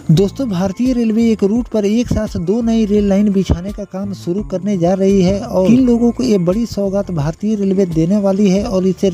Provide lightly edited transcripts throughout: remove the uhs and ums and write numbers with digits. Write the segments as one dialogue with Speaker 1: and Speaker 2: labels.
Speaker 1: दोस्तों, भारतीय रेलवे एक रूट पर एक साथ 2 नई रेल लाइन बिछाने का काम शुरू करने जा रही है और इन लोगों को ये बड़ी सौगात भारतीय रेलवे देने वाली है। और इससे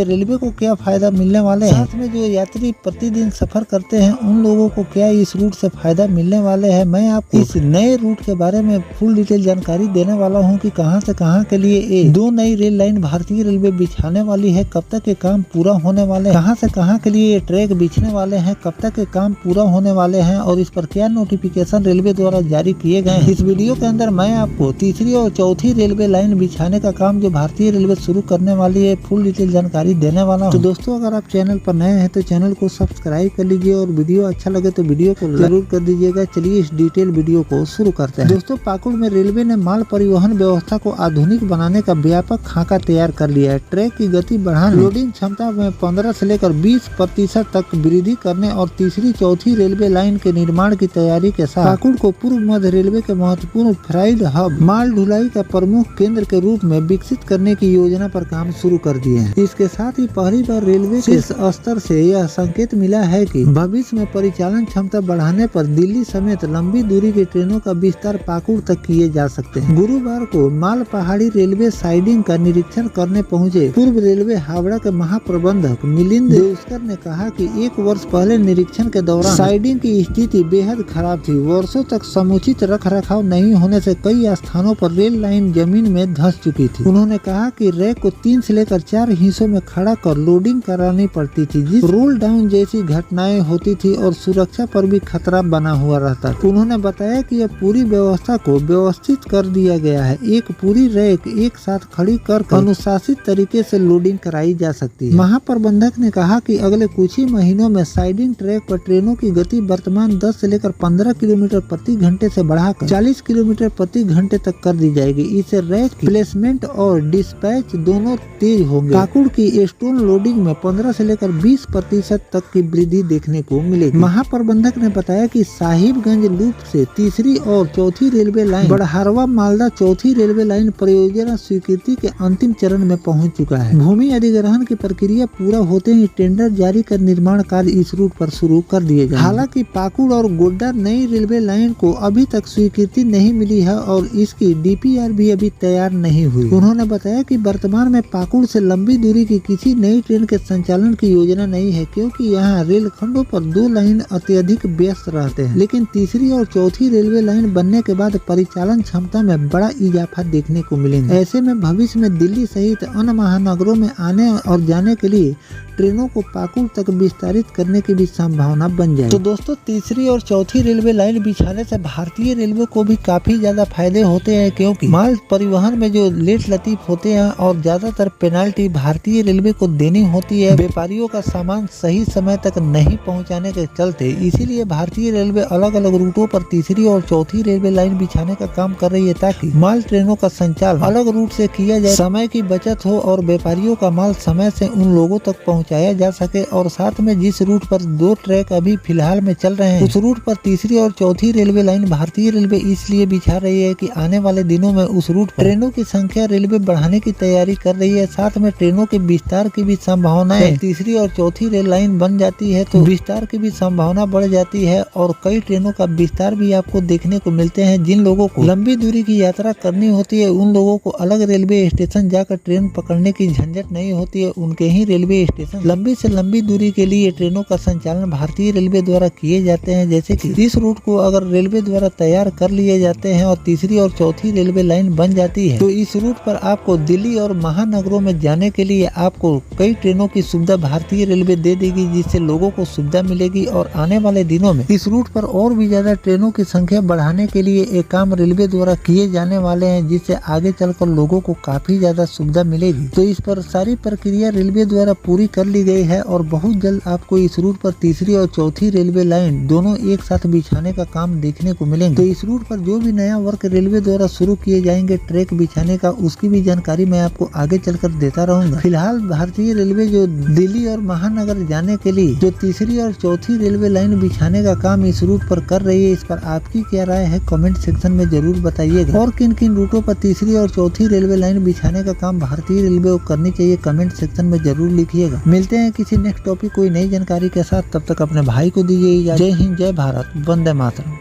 Speaker 1: रेलवे को क्या फायदा मिलने वाले हैं, साथ में जो यात्री प्रतिदिन सफर करते हैं उन लोगों को क्या इस रूट से फायदा मिलने वाले हैं। मैं आपको इस नए रूट के बारे में फुल डिटेल जानकारी देने वाला हूँ कि कहां से कहां के लिए ये 2 नई रेल लाइन भारतीय रेलवे बिछाने वाली है, कब तक ये काम पूरा होने वाले हैं, कहां से कहां के लिए ये ट्रैक बिछने वाले हैं, कब तक ये काम पूरा होने वाले हैं और इस पर क्या नोटिफिकेशन रेलवे द्वारा जारी किए गए हैं। इस वीडियो के अंदर मैं आपको तीसरी और चौथी रेलवे लाइन बिछाने का काम जो भारतीय रेलवे शुरू करने वाली है फुल डिटेल जानकारी देने वाला हूं। तो दोस्तों, अगर आप चैनल पर नए हैं तो चैनल को सब्सक्राइब कर लीजिए और वीडियो अच्छा लगे तो वीडियो को जरूर कर दीजिएगा। चलिए इस डिटेल वीडियो को शुरू करते हैं। दोस्तों, पाकुड़ में रेलवे ने माल परिवहन व्यवस्था को आधुनिक बनाने का व्यापक खाका तैयार कर लिया है। ट्रैक की गति बढ़ाने, लोडिंग क्षमता में 15 से लेकर 20% तक वृद्धि करने और तीसरी चौथी रेलवे लाइन के निर्माण की तैयारी के साथ पाकुड़ को पूर्व मध्य रेलवे के महत्वपूर्ण फ्राइड हब, माल ढुलाई का प्रमुख केंद्र के रूप में विकसित करने की योजना पर काम शुरू कर दिए हैं। इसके साथ ही पहली बार रेलवे के स्तर से यह संकेत मिला है कि भविष्य में परिचालन क्षमता बढ़ाने पर दिल्ली समेत लंबी दूरी की ट्रेनों का विस्तार पाकुड़ तक किए जा सकते हैं। गुरुवार को माल पहाड़ी रेलवे साइडिंग का निरीक्षण करने पहुंचे पूर्व रेलवे हावड़ा के महाप्रबंधक मिलिंद देवस्कर ने कहा कि 1 वर्ष पहले निरीक्षण के दौरान साइडिंग की स्थिति बेहद खराब थी। वर्षों तक समुचित रख रखाव नहीं होने से कई स्थानों पर रेल लाइन जमीन में धंस चुकी थी। उन्होंने कहा कि रैक को 3 से लेकर 4 हिस्सों में खड़ा कर लोडिंग करानी पड़ती थी, जिस रोल डाउन जैसी घटनाएं होती थी और सुरक्षा पर भी खतरा बना हुआ रहता था। उन्होंने बताया कि यह पूरी व्यवस्था को व्यवस्थित कर दिया गया है। एक पूरी रैक एक साथ खड़ी कर अनुशासित तरीके से लोडिंग कराई जा सकती है। महाप्रबंधक ने कहा कि अगले कुछ ही महीनों में साइडिंग ट्रैक पर ट्रेनों की गति वर्तमान 10 से लेकर 15 किलोमीटर प्रति घंटे से बढ़ाकर 40 किलोमीटर प्रति घंटे तक कर दी जाएगी। इससे रैक प्लेसमेंट और डिस्पैच दोनों तेज होंगे। पाकुड़ की स्टोन लोडिंग में 15 से लेकर 20% तक की वृद्धि देखने को मिलेगी। महाप्रबंधक ने बताया कि साहिबगंज लूप से तीसरी और चौथी रेलवे लाइन, बड़हरवा मालदा चौथी रेलवे लाइन परियोजना स्वीकृति के अंतिम चरण में पहुंच चुका है। भूमि अधिग्रहण की प्रक्रिया पूरा होते ही टेंडर जारी कर निर्माण कार्य इस रूट पर शुरू कर दिए गए। हालांकि पाकुड़ और गोड्डा नई रेलवे लाइन को अभी तक स्वीकृति नहीं मिली है और इसकी डीपीआर भी अभी तैयार नहीं हुई। उन्होंने बताया कि वर्तमान में पाकुड़ से लंबी दूरी की किसी नई ट्रेन के संचालन की योजना नहीं है, क्योंकि यहाँ रेलखंडों पर 2 लाइन अत्यधिक व्यस्त रहते हैं। लेकिन तीसरी और चौथी रेलवे लाइन बनने के बाद परिचालन क्षमता में बड़ा इजाफा देखने को मिलेगा। ऐसे में भविष्य में दिल्ली सहित अन्य महानगरों में आने और जाने के लिए ट्रेनों को पाकुड़ तक विस्तारित करने की भी संभावना बन जाए। तो दोस्तों, तीसरी और चौथी रेलवे लाइन बिछाने से भारतीय रेलवे को भी काफी ज्यादा फायदे होते हैं, क्योंकि माल परिवहन में जो लेट लतीफ होते हैं और ज्यादातर पेनाल्टी भारतीय रेलवे को देनी होती है व्यापारियों का सामान सही समय तक नहीं पहुंचाने के चलते। इसीलिए भारतीय रेलवे अलग अलग रूटों पर तीसरी और चौथी रेलवे लाइन बिछाने का काम कर रही है, ताकि माल ट्रेनों का संचालन अलग रूट से किया जाए, समय की बचत हो और व्यापारियों का माल समय से उन लोगों तक पहुँचाया जा सके। और साथ में जिस रूट पर 2 ट्रैक अभी फिलहाल में चल रहे हैं, उस रूट पर तीसरी और चौथी रेलवे लाइन भारतीय रेलवे इसलिए बिछा रही है कि आने वाले दिनों में उस रूट पर ट्रेनों की संख्या रेलवे बढ़ाने की तैयारी कर रही है। साथ में ट्रेनों के विस्तार की भी संभावना है। तीसरी और चौथी रेल लाइन बन जाती है तो विस्तार की भी संभावना बढ़ जाती है और कई ट्रेनों का विस्तार भी आपको देखने को मिलते हैं। जिन लोगों को लंबी दूरी की यात्रा करनी होती है उन लोगों को अलग रेलवे स्टेशन जाकर ट्रेन पकड़ने की झंझट नहीं होती है। उनके ही रेलवे स्टेशन लंबी से लंबी दूरी के लिए ट्रेनों का संचालन भारतीय रेलवे द्वारा किए जाते हैं। जैसे कि इस रूट को अगर रेलवे द्वारा तैयार कर लिए जाते हैं और तीसरी और चौथी रेलवे लाइन बन जाती है तो इस रूट पर आपको दिल्ली और महानगरों में जाने के लिए आपको कई ट्रेनों की सुविधा भारतीय रेलवे दे देगी, जिससे लोगों को सुविधा मिलेगी। और आने वाले दिनों में इस रूट पर और भी ज्यादा ट्रेनों की संख्या बढ़ाने के लिए एक काम रेलवे द्वारा किए जाने वाले हैं, जिससे आगे चलकर लोगों को काफी ज्यादा सुविधा मिलेगी। तो इस पर सारी प्रक्रिया रेलवे द्वारा पूरी कर ली गई है और बहुत जल्द आपको इस रूट पर तीसरी और चौथी रेलवे लाइन दोनों एक साथ बिछाने का काम देखने को मिलेंगे। तो इस रूट पर जो भी नया वर्क रेलवे द्वारा शुरू किए जाएंगे ट्रैक बिछाने का, उसकी भी जानकारी मैं आपको आगे चलकर देता रहूंगा। फिलहाल भारतीय रेलवे जो दिल्ली और महानगर जाने के लिए जो तीसरी और चौथी रेलवे लाइन बिछाने का काम इस रूट पर कर रही है, इस पर आपकी क्या राय है कमेंट सेक्शन में जरूर बताइएगा। और किन किन रूटों पर तीसरी और चौथी रेलवे लाइन बिछाने का काम भारतीय रेलवे को करनी चाहिए कमेंट सेक्शन में जरूर लिखिएगा। मिलते हैं किसी नेक्स्ट टॉपिक कोई नई जानकारी के साथ, तब तक अपने भाई को दीजिए इजाजत। जय हिंद, जय भारत, वंदे मातरम।